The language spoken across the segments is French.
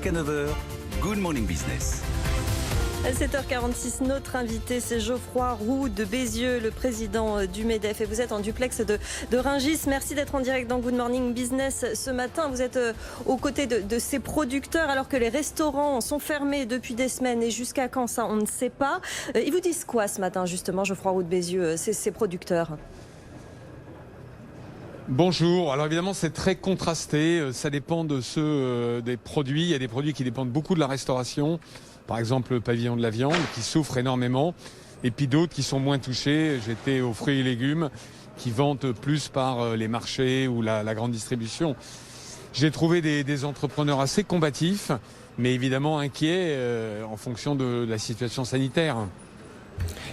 Jusqu'à 9 heures, Good Morning Business. À 7h46, notre invité, c'est Geoffroy Roux de Bézieux, le président du MEDEF. Et vous êtes en duplex de Rungis. Merci d'être en direct dans Good Morning Business ce matin. Vous êtes aux côtés de ces producteurs alors que les restaurants sont fermés depuis des semaines. Et jusqu'à quand ça, on ne sait pas. Ils vous disent quoi ce matin, justement, Geoffroy Roux de Bézieux, ces producteurs ? Bonjour. Alors évidemment, c'est très contrasté. Ça dépend de des produits. Il y a des produits qui dépendent beaucoup de la restauration. Par exemple, le pavillon de la viande qui souffre énormément. Et puis d'autres qui sont moins touchés. J'étais aux fruits et légumes qui vendent plus par les marchés ou la grande distribution. J'ai trouvé des entrepreneurs assez combatifs, mais évidemment inquiets en fonction de la situation sanitaire.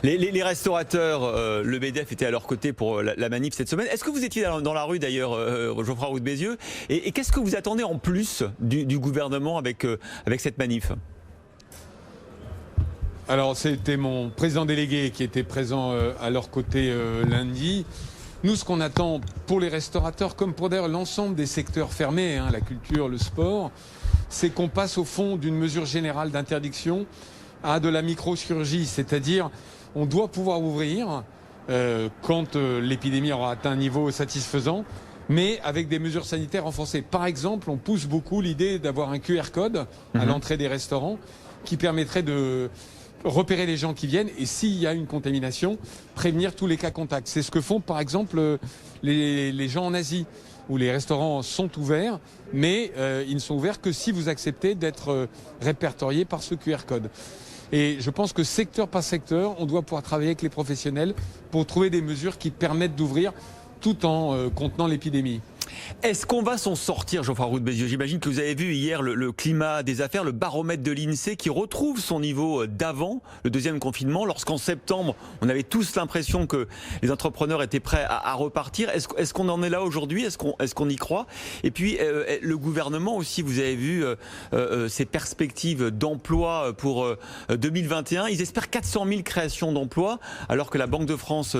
Les restaurateurs, le MEDEF était à leur côté pour la manif cette semaine. Est-ce que vous étiez dans la rue d'ailleurs, Geoffroy Roux de Bézieux, et qu'est-ce que vous attendez en plus du gouvernement avec cette manif ? Alors c'était mon président délégué qui était présent à leur côté lundi. Nous, ce qu'on attend pour les restaurateurs, comme pour d'ailleurs l'ensemble des secteurs fermés, la culture, le sport, c'est qu'on passe au fond d'une mesure générale d'interdiction à de la microchirurgie, c'est-à-dire on doit pouvoir ouvrir quand l'épidémie aura atteint un niveau satisfaisant, mais avec des mesures sanitaires renforcées. Par exemple, on pousse beaucoup l'idée d'avoir un QR code à l'entrée des restaurants qui permettrait de repérer les gens qui viennent et s'il y a une contamination, prévenir tous les cas contacts. C'est ce que font par exemple les gens en Asie, où les restaurants sont ouverts, mais ils ne sont ouverts que si vous acceptez d'être répertorié par ce QR code. Et je pense que secteur par secteur, on doit pouvoir travailler avec les professionnels pour trouver des mesures qui permettent d'ouvrir tout en contenant l'épidémie. Est-ce qu'on va s'en sortir, Geoffroy Roux de Bézieux ? J'imagine que vous avez vu hier le climat des affaires, le baromètre de l'INSEE qui retrouve son niveau d'avant le deuxième confinement, lorsqu'en septembre, on avait tous l'impression que les entrepreneurs étaient prêts à repartir. Est-ce qu'on en est là aujourd'hui ? Est-ce qu'on y croit ? Et puis, le gouvernement aussi, vous avez vu ses perspectives d'emploi pour 2021. Ils espèrent 400 000 créations d'emplois, alors que la Banque de France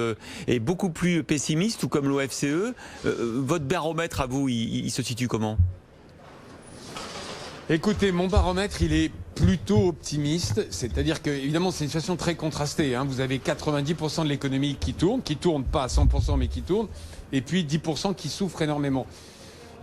est beaucoup plus pessimiste, tout comme l'OFCE. Votre baromètre à vous, il se situe comment ? Écoutez, mon baromètre, il est plutôt optimiste. C'est-à-dire que, évidemment, c'est une situation très contrastée. Vous avez 90% de l'économie qui tourne pas à 100%, mais qui tourne, et puis 10% qui souffrent énormément.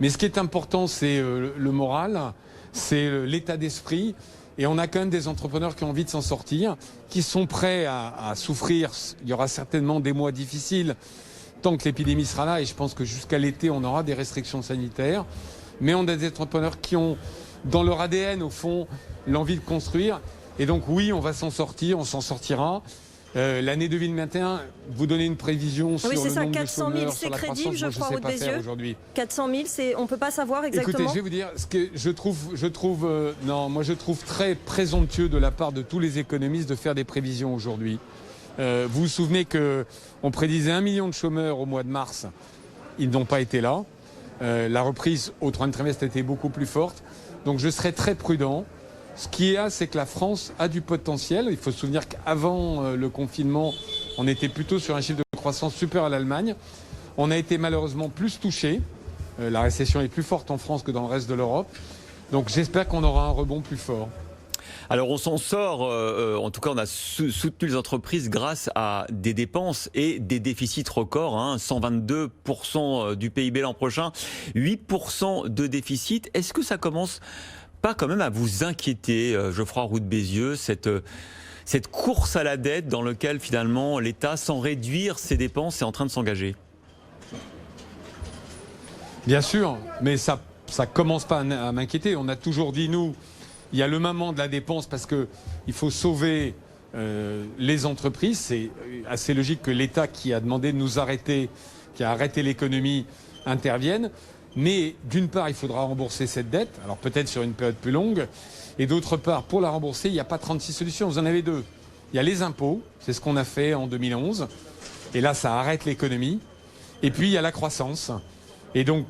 Mais ce qui est important, c'est le moral, c'est l'état d'esprit. Et on a quand même des entrepreneurs qui ont envie de s'en sortir, qui sont prêts à souffrir. Il y aura certainement des mois difficiles, tant que l'épidémie sera là, et je pense que jusqu'à l'été, on aura des restrictions sanitaires. Mais on a des entrepreneurs qui ont, dans leur ADN, au fond, l'envie de construire. Et donc, oui, on va s'en sortir, on s'en sortira. L'année 2021, vous donnez une prévision sur le nombre de chômeurs, 400 000, c'est crédible, je crois, Roux de Bézieux. 400 000, on ne peut pas savoir exactement. Écoutez, je vais vous dire, ce que je trouve très présomptueux de la part de tous les économistes de faire des prévisions aujourd'hui. Vous vous souvenez qu'on prédisait 1 million de chômeurs au mois de mars. Ils n'ont pas été là. La reprise au troisième trimestre a été beaucoup plus forte. Donc je serai très prudent. Ce qui est là, c'est que la France a du potentiel. Il faut se souvenir qu'avant le confinement, on était plutôt sur un chiffre de croissance supérieur à l'Allemagne. On a été malheureusement plus touché. La récession est plus forte en France que dans le reste de l'Europe. Donc j'espère qu'on aura un rebond plus fort. Alors on s'en sort, en tout cas on a soutenu les entreprises grâce à des dépenses et des déficits records, 122% du PIB l'an prochain, 8% de déficit. Est-ce que ça commence pas quand même à vous inquiéter, Geoffroy Roux de Bézieux, cette course à la dette dans laquelle finalement l'État, sans réduire ses dépenses, est en train de s'engager ? Bien sûr, mais ça commence pas à m'inquiéter. On a toujours dit, nous, il y a le moment de la dépense parce qu'il faut sauver les entreprises. C'est assez logique que l'État qui a demandé de nous arrêter, qui a arrêté l'économie, intervienne. Mais d'une part, il faudra rembourser cette dette, alors peut-être sur une période plus longue. Et d'autre part, pour la rembourser, il n'y a pas 36 solutions, vous en avez deux. Il y a les impôts, c'est ce qu'on a fait en 2011. Et là, ça arrête l'économie. Et puis, il y a la croissance. Et donc,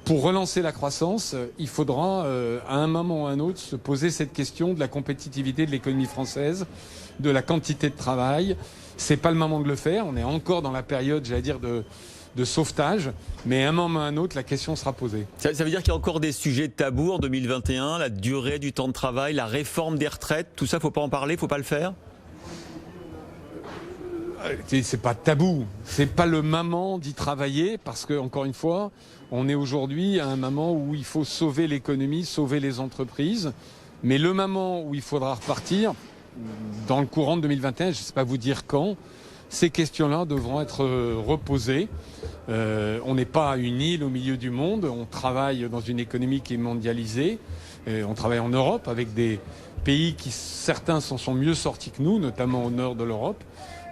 pour relancer la croissance, il faudra, à un moment ou à un autre, se poser cette question de la compétitivité de l'économie française, de la quantité de travail. C'est pas le moment de le faire. On est encore dans la période, j'allais dire, de sauvetage. Mais à un moment ou à un autre, la question sera posée. Ça veut dire qu'il y a encore des sujets tabous en 2021, la durée du temps de travail, la réforme des retraites, tout ça, faut pas en parler, faut pas le faire? C'est pas tabou, c'est pas le moment d'y travailler parce que, encore une fois, on est aujourd'hui à un moment où il faut sauver l'économie, sauver les entreprises. Mais le moment où il faudra repartir, dans le courant de 2021, je ne sais pas vous dire quand, ces questions-là devront être reposées. On n'est pas une île au milieu du monde, on travaille dans une économie qui est mondialisée. On travaille en Europe avec des pays qui, certains, s'en sont mieux sortis que nous, notamment au nord de l'Europe.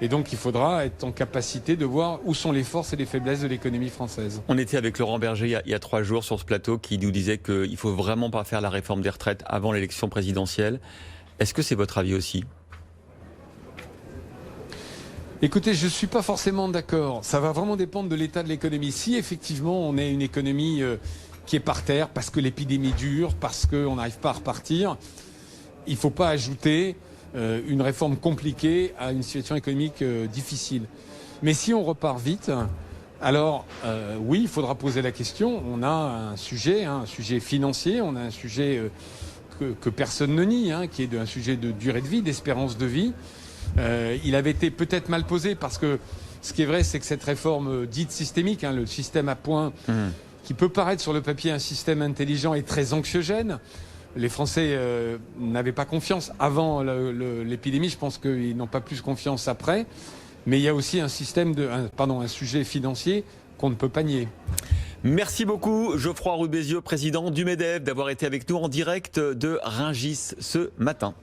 Et donc il faudra être en capacité de voir où sont les forces et les faiblesses de l'économie française. On était avec Laurent Berger il y a 3 jours sur ce plateau qui nous disait qu'il ne faut vraiment pas faire la réforme des retraites avant l'élection présidentielle. Est-ce que c'est votre avis aussi ? Écoutez, je ne suis pas forcément d'accord. Ça va vraiment dépendre de l'état de l'économie. Si effectivement on est une économie qui est par terre parce que l'épidémie dure, parce qu'on n'arrive pas à repartir, il ne faut pas ajouter une réforme compliquée à une situation économique difficile. Mais si on repart vite, alors oui, il faudra poser la question. On a un sujet financier, on a un sujet que personne ne nie, qui est un sujet de durée de vie, d'espérance de vie. Il avait été peut-être mal posé parce que ce qui est vrai, c'est que cette réforme dite systémique, le système à points, qui peut paraître sur le papier un système intelligent et très anxiogène. Les Français n'avaient pas confiance avant l'épidémie. Je pense qu'ils n'ont pas plus confiance après. Mais il y a aussi un sujet financier qu'on ne peut pas nier. Merci beaucoup Geoffroy Roux de Bézieux, président du MEDEF, d'avoir été avec nous en direct de Rungis ce matin.